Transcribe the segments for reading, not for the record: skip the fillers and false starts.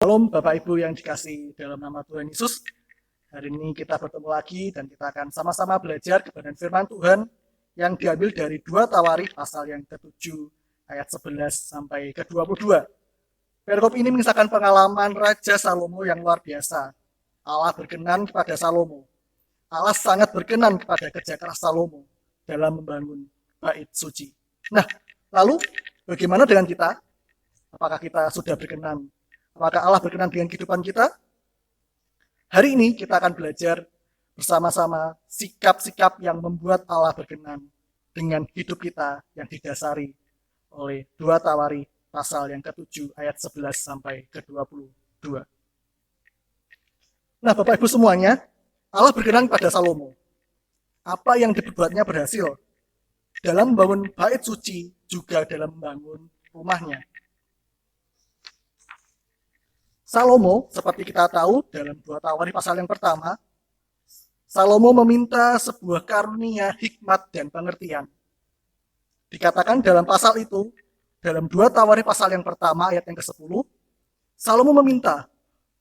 Shalom Bapak Ibu yang dikasihi dalam nama Tuhan Yesus. Hari ini kita bertemu lagi dan kita akan sama-sama belajar kebenaran firman Tuhan yang diambil dari 2 Tawarikh pasal yang ke-7 ayat 11 sampai ke-22. Perikop ini mengisahkan pengalaman Raja Salomo yang luar biasa. Allah berkenan kepada Salomo. Allah sangat berkenan kepada kerja keras Salomo dalam membangun bait suci. Nah, lalu bagaimana dengan kita? Apakah kita sudah berkenan? Apakah Allah berkenan dengan kehidupan kita? Hari ini kita akan belajar bersama-sama sikap-sikap yang membuat Allah berkenan dengan hidup kita yang didasari oleh 2 Tawarikh pasal yang ke-7 ayat 11 sampai ke-22. Nah, Bapak Ibu semuanya, Allah berkenan pada Salomo. Apa yang diperbuatnya berhasil dalam membangun bait suci, juga dalam membangun rumahnya. Salomo, seperti kita tahu dalam 2 Tawarikh pasal yang pertama, Salomo meminta sebuah karunia hikmat dan pengertian. Dikatakan dalam pasal itu, dalam 2 Tawarikh pasal yang pertama ayat yang ke-10, Salomo meminta,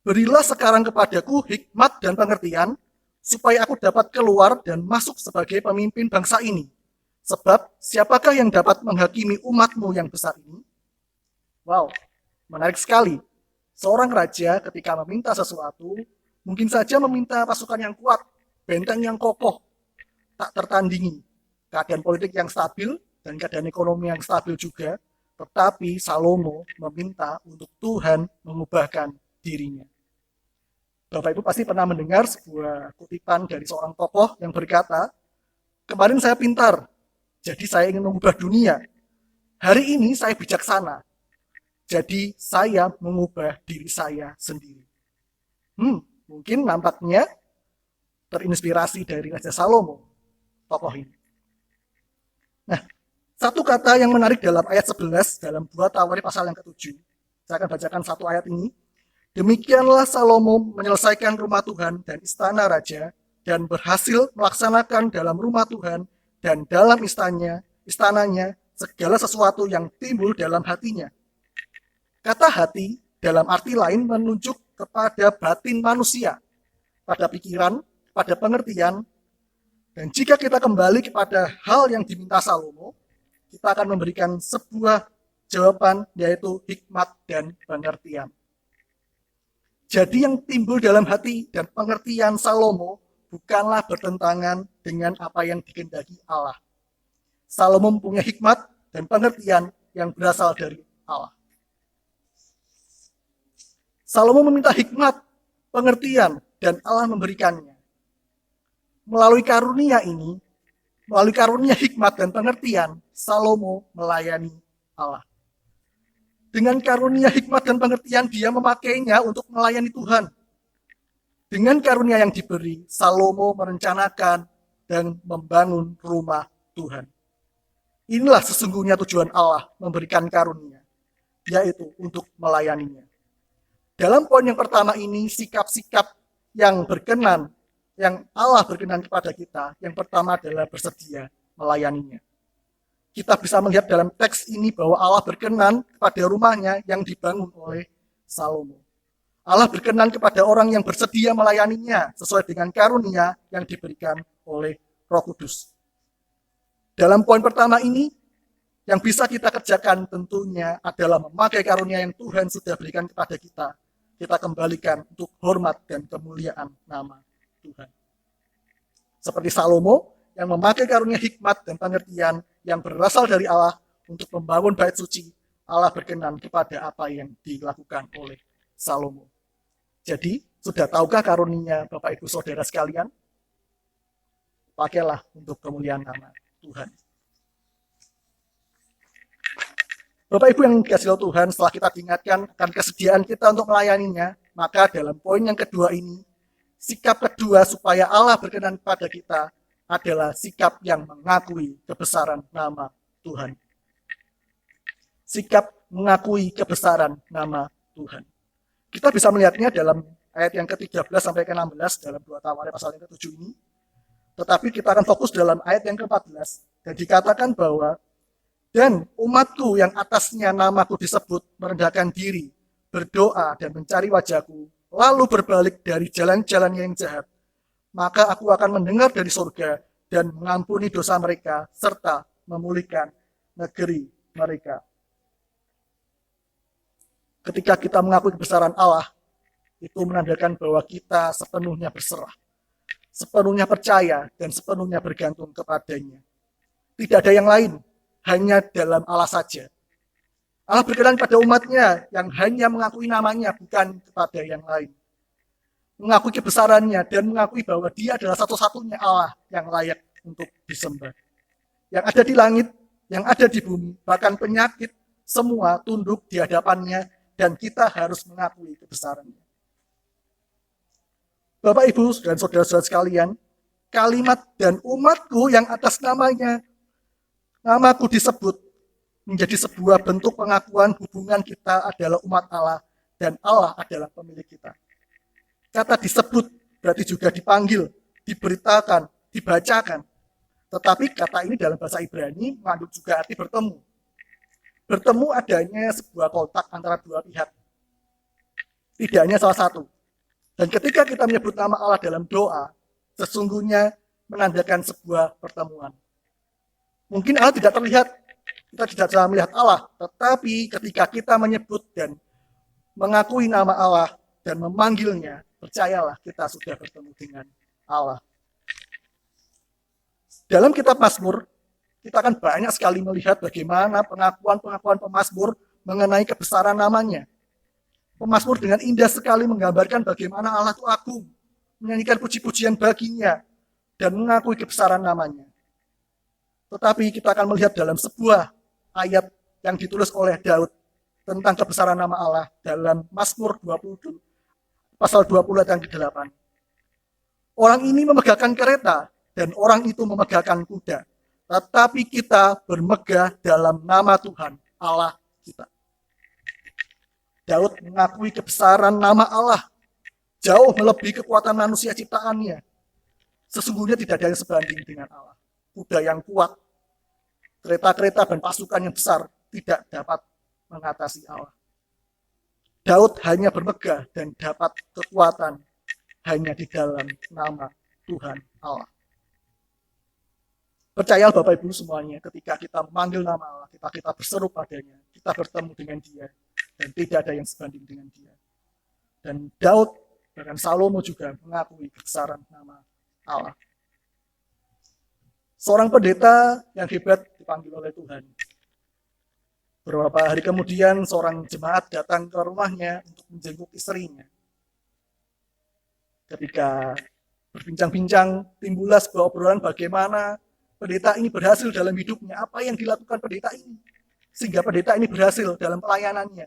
"Berilah sekarang kepadaku hikmat dan pengertian, supaya aku dapat keluar dan masuk sebagai pemimpin bangsa ini. Sebab siapakah yang dapat menghakimi umatmu yang besar ini?" Wow, menarik sekali. Seorang raja ketika meminta sesuatu, mungkin saja meminta pasukan yang kuat, benteng yang kokoh, tak tertandingi, keadaan politik yang stabil, dan keadaan ekonomi yang stabil juga, tetapi Salomo meminta untuk Tuhan mengubahkan dirinya. Bapak Ibu pasti pernah mendengar sebuah kutipan dari seorang tokoh yang berkata, "Kemarin saya pintar, jadi saya ingin mengubah dunia. Hari ini saya bijaksana, jadi saya mengubah diri saya sendiri." Mungkin nampaknya terinspirasi dari Raja Salomo, tokoh ini. Nah, satu kata yang menarik dalam ayat 11 dalam 2 Tawarikh pasal yang ke-7. Saya akan bacakan satu ayat ini. "Demikianlah Salomo menyelesaikan rumah Tuhan dan istana raja, dan berhasil melaksanakan dalam rumah Tuhan dan dalam istananya segala sesuatu yang timbul dalam hatinya." Kata hati dalam arti lain menunjuk kepada batin manusia, pada pikiran, pada pengertian. Dan jika kita kembali kepada hal yang diminta Salomo, kita akan memberikan sebuah jawaban, yaitu hikmat dan pengertian. Jadi yang timbul dalam hati dan pengertian Salomo bukanlah bertentangan dengan apa yang dikehendaki Allah. Salomo mempunyai hikmat dan pengertian yang berasal dari Allah. Salomo meminta hikmat, pengertian, dan Allah memberikannya. Melalui karunia ini, melalui karunia hikmat dan pengertian, Salomo melayani Allah. Dengan karunia hikmat dan pengertian, dia memakainya untuk melayani Tuhan. Dengan karunia yang diberi, Salomo merencanakan dan membangun rumah Tuhan. Inilah sesungguhnya tujuan Allah memberikan karunia, yaitu untuk melayaninya. Dalam poin yang pertama ini, sikap-sikap yang berkenan, yang Allah berkenan kepada kita, yang pertama adalah bersedia melayaninya. Kita bisa melihat dalam teks ini bahwa Allah berkenan kepada rumahnya yang dibangun oleh Salomo. Allah berkenan kepada orang yang bersedia melayaninya sesuai dengan karunia yang diberikan oleh Roh Kudus. Dalam poin pertama ini, yang bisa kita kerjakan tentunya adalah memakai karunia yang Tuhan sudah berikan kepada kita. Kita kembalikan untuk hormat dan kemuliaan nama Tuhan. Seperti Salomo yang memakai karunia hikmat dan pengertian yang berasal dari Allah untuk membangun bait suci, Allah berkenan kepada apa yang dilakukan oleh Salomo. Jadi, sudah tahukah karunia Bapak Ibu Saudara sekalian? Pakailah untuk kemuliaan nama Tuhan. Bapak Ibu yang dikasihi Tuhan, setelah kita diingatkan akan kesediaan kita untuk melayaninya, maka dalam poin yang kedua ini, sikap kedua supaya Allah berkenan kepada kita adalah sikap yang mengakui kebesaran nama Tuhan. Sikap mengakui kebesaran nama Tuhan. Kita bisa melihatnya dalam ayat yang ke-13 sampai ke-16 dalam 2 Tawarikh pasal yang ke-7 ini. Tetapi kita akan fokus dalam ayat yang ke-14 dan dikatakan bahwa "Dan umatku yang atasnya namaku disebut merendahkan diri, berdoa dan mencari wajahku, lalu berbalik dari jalan-jalannya yang jahat, maka aku akan mendengar dari surga dan mengampuni dosa mereka, serta memulihkan negeri mereka. Ketika kita mengakui kebesaran Allah, itu menandakan bahwa kita sepenuhnya berserah, sepenuhnya percaya, dan sepenuhnya bergantung kepadanya. Tidak ada yang lain, hanya dalam Allah saja. Allah berkenan pada umatnya yang hanya mengakui namanya, bukan kepada yang lain. Mengakui kebesarannya dan mengakui bahwa dia adalah satu-satunya Allah yang layak untuk disembah. Yang ada di langit, yang ada di bumi, bahkan penyakit, semua tunduk di hadapannya dan kita harus mengakui kebesarannya. Bapak, Ibu, dan saudara-saudara sekalian, kalimat dan umatku yang atas namaku disebut, menjadi sebuah bentuk pengakuan hubungan kita adalah umat Allah dan Allah adalah pemilik kita. Kata disebut berarti juga dipanggil, diberitakan, dibacakan. Tetapi kata ini dalam bahasa Ibrani mengandung juga arti bertemu. Bertemu adanya sebuah kontak antara dua pihak. Tidak hanya salah satu. Dan ketika kita menyebut nama Allah dalam doa, sesungguhnya menandakan sebuah pertemuan. Mungkin Allah tidak terlihat, kita tidak bisa melihat Allah, tetapi ketika kita menyebut dan mengakui nama Allah dan memanggilnya, percayalah kita sudah bertemu dengan Allah. Dalam kitab Mazmur, kita akan banyak sekali melihat bagaimana pengakuan-pengakuan pemazmur mengenai kebesaran namanya. Pemazmur dengan indah sekali menggambarkan bagaimana Allah itu agung, menyanyikan puji-pujian baginya, dan mengakui kebesaran namanya. Tetapi kita akan melihat dalam sebuah ayat yang ditulis oleh Daud tentang kebesaran nama Allah dalam Mazmur 20, pasal 20 ayat yang ke-8. Orang ini memegahkan kereta dan orang itu memegahkan kuda, tetapi kita bermegah dalam nama Tuhan Allah kita. Daud mengakui kebesaran nama Allah jauh melebihi kekuatan manusia ciptaannya. Sesungguhnya tidak ada yang sebanding dengan Allah. Kuda yang kuat, kereta-kereta dan pasukan yang besar tidak dapat mengatasi Allah. Daud hanya bermegah dan dapat kekuatan hanya di dalam nama Tuhan Allah. Percayalah Bapak Ibu semuanya, ketika kita memanggil nama Allah, kita berseru padanya, kita bertemu dengan dia, dan tidak ada yang sebanding dengan dia. Dan Daud, bahkan Salomo juga mengakui kebesaran nama Allah. Seorang pendeta yang hebat dipanggil oleh Tuhan. Beberapa hari kemudian seorang jemaat datang ke rumahnya untuk menjenguk istrinya. Ketika berbincang-bincang, timbullah sebuah obrolan bagaimana pendeta ini berhasil dalam hidupnya. Apa yang dilakukan pendeta ini? Sehingga pendeta ini berhasil dalam pelayanannya.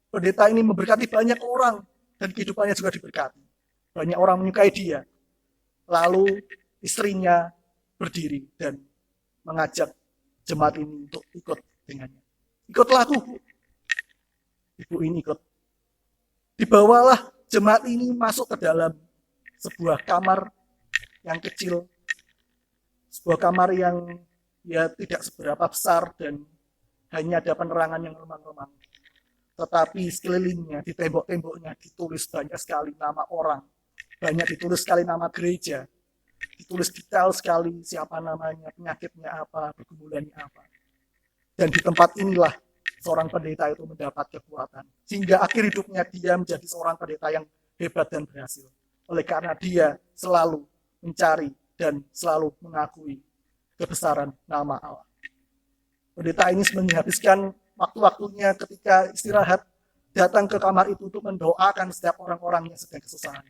Pendeta ini memberkati banyak orang dan kehidupannya juga diberkati. Banyak orang menyukai dia. Lalu istrinya berdiri dan mengajak jemaat ini untuk ikut dengannya. Ikutlah aku. Ibu ini ikut. Dibawalah jemaat ini masuk ke dalam sebuah kamar yang kecil. Sebuah kamar yang ya tidak seberapa besar dan hanya ada penerangan yang remang-remang. Tetapi sekelilingnya, di tembok-temboknya ditulis banyak sekali nama orang. Banyak ditulis sekali nama gereja. Ditulis detail sekali siapa namanya, penyakitnya apa, pergumulannya apa. Dan di tempat inilah seorang pendeta itu mendapat kekuatan. Sehingga akhir hidupnya dia menjadi seorang pendeta yang hebat dan berhasil. Oleh karena dia selalu mencari dan selalu mengakui kebesaran nama Allah. Pendeta ini menghabiskan waktu-waktunya ketika istirahat datang ke kamar itu untuk mendoakan setiap orang-orang yang sedang kesusahan.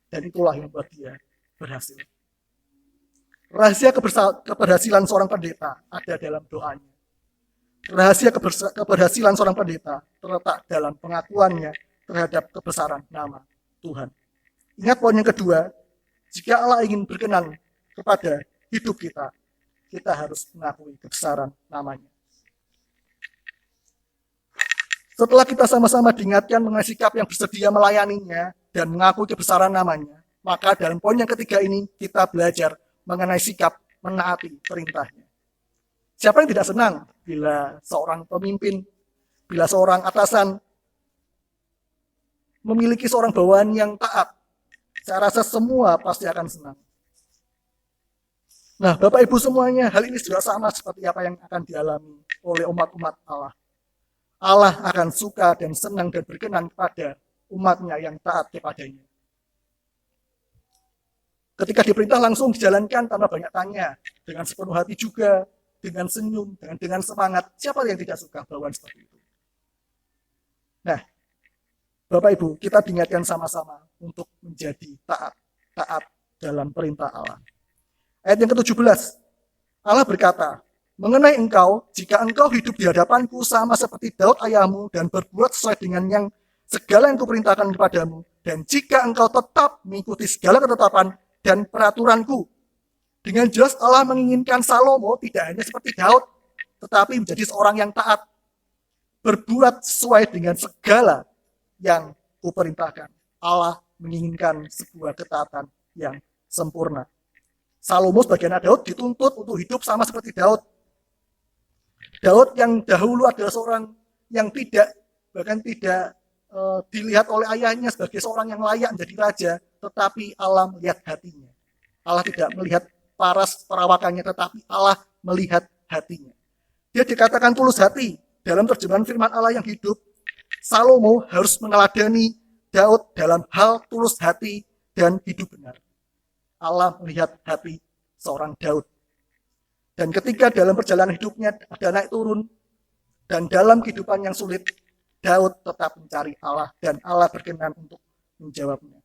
Dan itulah yang membuat dia berhasil. Rahasia keberhasilan seorang pendeta ada dalam doanya. Rahasia keberhasilan seorang pendeta terletak dalam pengakuannya terhadap kebesaran nama Tuhan. Ingat poin yang kedua, jika Allah ingin berkenan kepada hidup kita, kita harus mengakui kebesaran namanya. Setelah kita sama-sama diingatkan mengenai sikap yang bersedia melayaninya dan mengakui kebesaran namanya, maka dalam poin yang ketiga ini kita belajar mengenai sikap menaati perintahnya. Siapa yang tidak senang bila seorang pemimpin, bila seorang atasan memiliki seorang bawahan yang taat, saya rasa semua pasti akan senang. Nah, Bapak Ibu semuanya, hal ini juga sama seperti apa yang akan dialami oleh umat-umat Allah. Allah akan suka dan senang dan berkenan kepada umatnya yang taat kepadanya. Ketika diperintah langsung dijalankan tanpa banyak tanya, dengan sepenuh hati juga, dengan senyum, dengan semangat. Siapa yang tidak suka bawaan seperti itu? Nah, Bapak Ibu, kita diingatkan sama-sama untuk menjadi taat dalam perintah Allah. Ayat yang ke-17, Allah berkata, mengenai engkau, jika engkau hidup di hadapanku sama seperti Daud ayahmu dan berbuat sesuai dengan yang segala yang kuperintahkan kepadamu, dan jika engkau tetap mengikuti segala ketetapan dan peraturanku. Dengan jelas Allah menginginkan Salomo tidak hanya seperti Daud, tetapi menjadi seorang yang taat, berbuat sesuai dengan segala yang kuperintahkan. Allah menginginkan sebuah ketaatan yang sempurna. Salomo sebagai anak Daud dituntut untuk hidup sama seperti Daud. Daud yang dahulu adalah seorang yang bahkan tidak dilihat oleh ayahnya sebagai seorang yang layak menjadi raja, tetapi Allah melihat hatinya. Allah tidak melihat paras perawakannya, tetapi Allah melihat hatinya. Dia dikatakan tulus hati. Dalam terjemahan firman Allah yang hidup, Salomo harus meneladani Daud dalam hal tulus hati dan hidup benar. Allah melihat hati seorang Daud. Dan ketika dalam perjalanan hidupnya ada naik turun, dan dalam kehidupan yang sulit, Daud tetap mencari Allah, dan Allah berkenan untuk menjawabnya.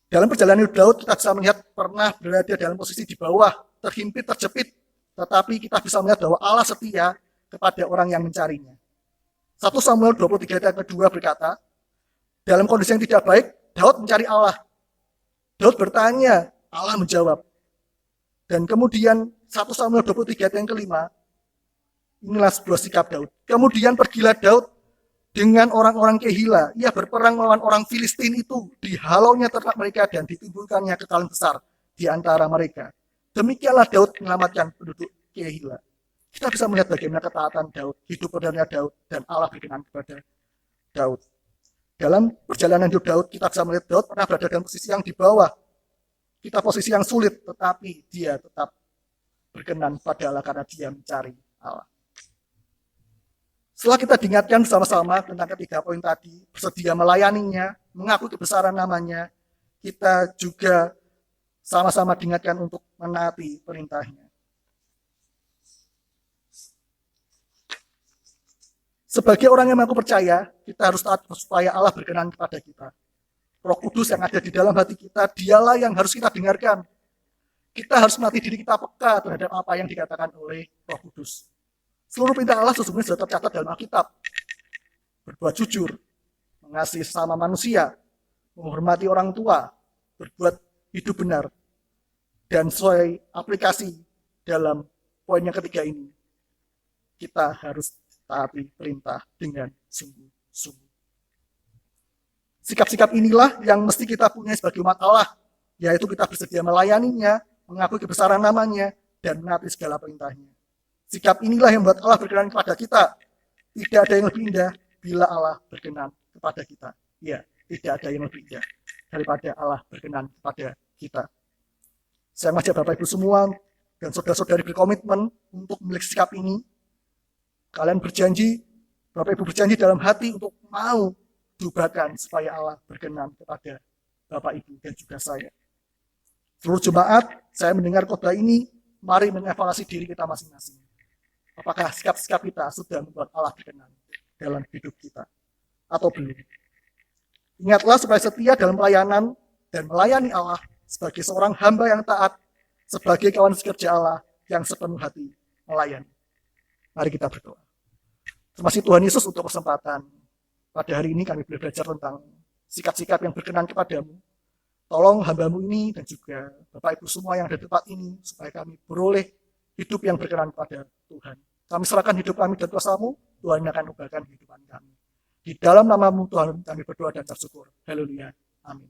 Dalam perjalanan hidup Daud, kita bisa melihat pernah berada dalam posisi di bawah, terhimpit, terjepit, tetapi kita bisa melihat bahwa Allah setia kepada orang yang mencarinya. 1 Samuel 23 ayat kedua berkata, dalam kondisi yang tidak baik, Daud mencari Allah. Daud bertanya, Allah menjawab. Dan kemudian 1 Samuel 23 ayat yang kelima, inilah sebuah sikap Daud. Kemudian pergilah Daud dengan orang-orang Kehila. Ia berperang melawan orang Filistin itu. Dihalaunya ternak mereka dan ditimbulkannya kekalahan besar di antara mereka. Demikianlah Daud menyelamatkan penduduk Kehila. Kita bisa melihat bagaimana ketaatan Daud, hidup benarnya Daud, dan Allah berkenan kepada Daud. Dalam perjalanan hidup Daud, kita bisa melihat Daud pernah berada dalam posisi yang di bawah. Kita posisi yang sulit, tetapi dia tetap berkenan pada Allah karena dia mencari Allah. Setelah kita diingatkan bersama-sama tentang ketiga poin tadi, bersedia melayaninya, mengaku kebesaran namanya, kita juga sama-sama diingatkan untuk menaati perintahnya. Sebagai orang yang mengaku percaya, kita harus taat supaya Allah berkenan kepada kita. Roh Kudus yang ada di dalam hati kita, dialah yang harus kita dengarkan. Kita harus melatih diri kita peka terhadap apa yang dikatakan oleh Roh Kudus. Seluruh perintah Allah sesungguhnya sudah tercatat dalam Alkitab. Berbuat jujur, mengasihi sesama manusia, menghormati orang tua, berbuat hidup benar, dan sesuai aplikasi dalam poin yang ketiga ini. Kita harus taati perintah dengan sungguh-sungguh. Sikap-sikap inilah yang mesti kita punya sebagai umat Allah, yaitu kita bersedia melayaninya, mengakui kebesaran namanya, dan menaati segala perintahnya. Sikap inilah yang membuat Allah berkenan kepada kita. Tidak ada yang lebih indah bila Allah berkenan kepada kita. Ya, tidak ada yang lebih indah daripada Allah berkenan kepada kita. Saya mengajak Bapak Ibu semua dan saudara-saudari berkomitmen untuk memiliki sikap ini. Kalian berjanji, Bapak Ibu berjanji dalam hati untuk mau diubahkan supaya Allah berkenan kepada Bapak Ibu dan juga saya. Seluruh jemaat, saya mendengar khotbah ini, mari mengevaluasi diri kita masing-masing. Apakah sikap-sikap kita sudah membuat Allah berkenan dalam hidup kita atau belum? Ingatlah supaya setia dalam pelayanan dan melayani Allah sebagai seorang hamba yang taat, sebagai kawan sekerja Allah yang sepenuh hati melayani. Mari kita berdoa. Terima kasih Tuhan Yesus untuk kesempatan. Pada hari ini kami boleh belajar tentang sikap-sikap yang berkenan kepadamu. Tolong hamba-Mu ini dan juga Bapak Ibu semua yang ada di tempat ini, supaya kami beroleh hidup yang berkenan kepada Tuhan. Kami serahkan hidup kami dan kuasa-Mu, Tuhan yang akan ubahkan kehidupan kami. Di dalam nama-Mu Tuhan kami berdoa dan bersyukur. Haleluya. Amin.